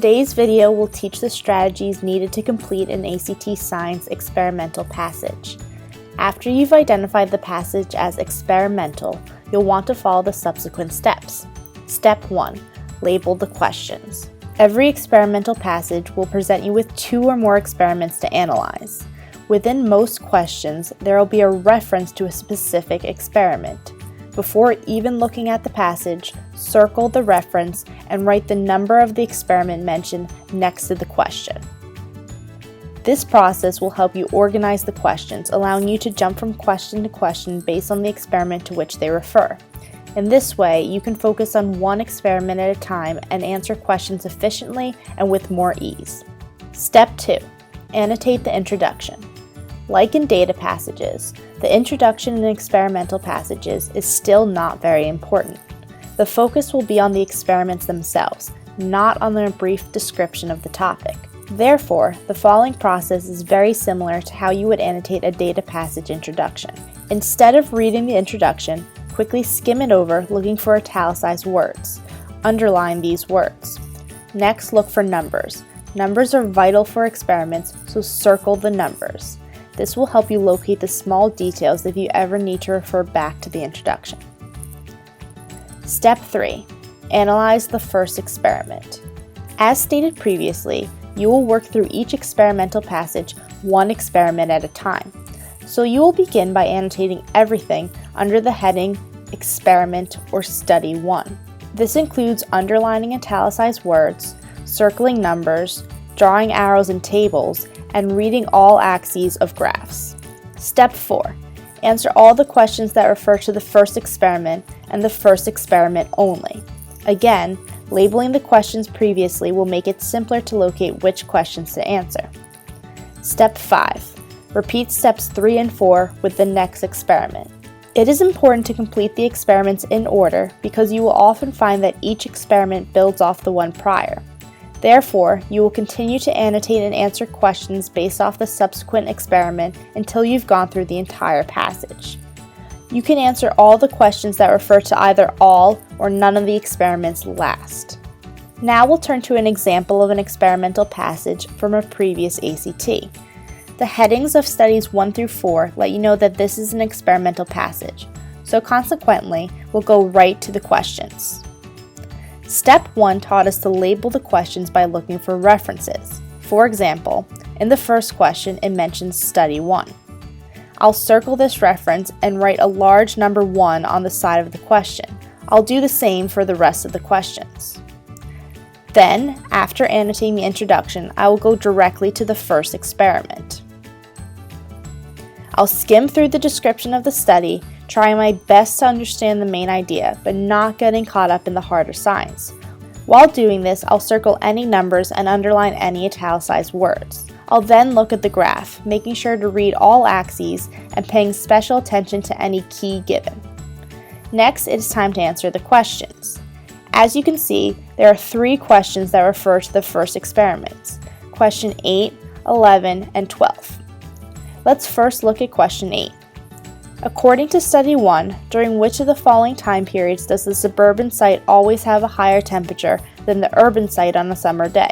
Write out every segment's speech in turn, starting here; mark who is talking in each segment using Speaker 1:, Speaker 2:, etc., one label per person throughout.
Speaker 1: Today's video will teach the strategies needed to complete an ACT Science experimental passage. After you've identified the passage as experimental, you'll want to follow the subsequent steps. Step 1. Label the questions. Every experimental passage will present you with 2 or more experiments to analyze. Within most questions, there will be a reference to a specific experiment. Before even looking at the passage, circle the reference and write the number of the experiment mentioned next to the question. This process will help you organize the questions, allowing you to jump from question to question based on the experiment to which they refer. In this way, you can focus on one experiment at a time and answer questions efficiently and with more ease. Step 2. Annotate the introduction. Like in data passages, the introduction in experimental passages is still not very important. The focus will be on the experiments themselves, not on a brief description of the topic. Therefore, the following process is very similar to how you would annotate a data passage introduction. Instead of reading the introduction, quickly skim it over looking for italicized words. Underline these words. Next, look for numbers. Numbers are vital for experiments, so circle the numbers. This will help you locate the small details if you ever need to refer back to the introduction. Step 3. Analyze the first experiment. As stated previously, you will work through each experimental passage one experiment at a time. So you will begin by annotating everything under the heading Experiment or Study 1. This includes underlining italicized words, circling numbers, drawing arrows in tables, and reading all axes of graphs. Step 4. Answer all the questions that refer to the first experiment and the first experiment only. Again, labeling the questions previously will make it simpler to locate which questions to answer. Step 5. Repeat steps 3 and 4 with the next experiment. It is important to complete the experiments in order because you will often find that each experiment builds off the one prior. Therefore, you will continue to annotate and answer questions based off the subsequent experiment until you've gone through the entire passage. You can answer all the questions that refer to either all or none of the experiments last. Now we'll turn to an example of an experimental passage from a previous ACT. The headings of studies 1 through 4 let you know that this is an experimental passage, so consequently, we'll go right to the questions. Step 1 taught us to label the questions by looking for references. For example, in the first question, it mentions Study 1. I'll circle this reference and write a large number 1 on the side of the question. I'll do the same for the rest of the questions. Then, after annotating the introduction, I will go directly to the first experiment. I'll skim through the description of the study, trying my best to understand the main idea, but not getting caught up in the harder science. While doing this, I'll circle any numbers and underline any italicized words. I'll then look at the graph, making sure to read all axes and paying special attention to any key given. Next, it is time to answer the questions. As you can see, there are 3 questions that refer to the first experiments: question 8, 11, and 12. Let's first look at question 8. According to Study 1, during which of the following time periods does the suburban site always have a higher temperature than the urban site on a summer day?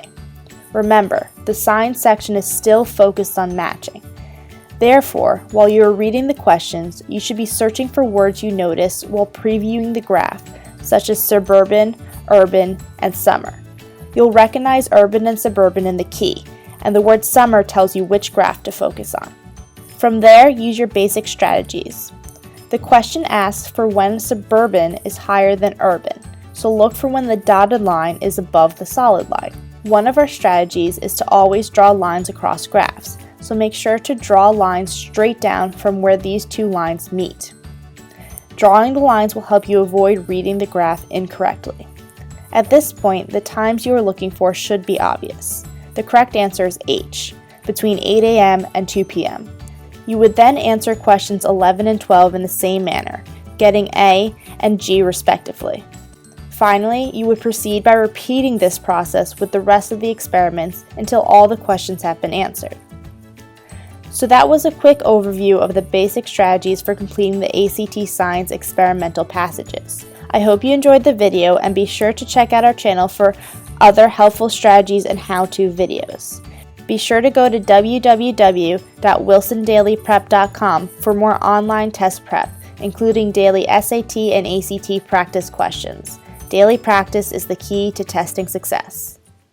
Speaker 1: Remember, the science section is still focused on matching. Therefore, while you are reading the questions, you should be searching for words you notice while previewing the graph, such as suburban, urban, and summer. You'll recognize urban and suburban in the key, and the word summer tells you which graph to focus on. From there, use your basic strategies. The question asks for when suburban is higher than urban, so look for when the dotted line is above the solid line. One of our strategies is to always draw lines across graphs, so make sure to draw lines straight down from where these 2 lines meet. Drawing the lines will help you avoid reading the graph incorrectly. At this point, the times you are looking for should be obvious. The correct answer is H, between 8 a.m. and 2 p.m. You would then answer questions 11 and 12 in the same manner, getting A and G respectively. Finally, you would proceed by repeating this process with the rest of the experiments until all the questions have been answered. So that was a quick overview of the basic strategies for completing the ACT Science experimental passages. I hope you enjoyed the video and be sure to check out our channel for other helpful strategies and how-to videos. Be sure to go to www.wilsondailyprep.com for more online test prep, including daily SAT and ACT practice questions. Daily practice is the key to testing success.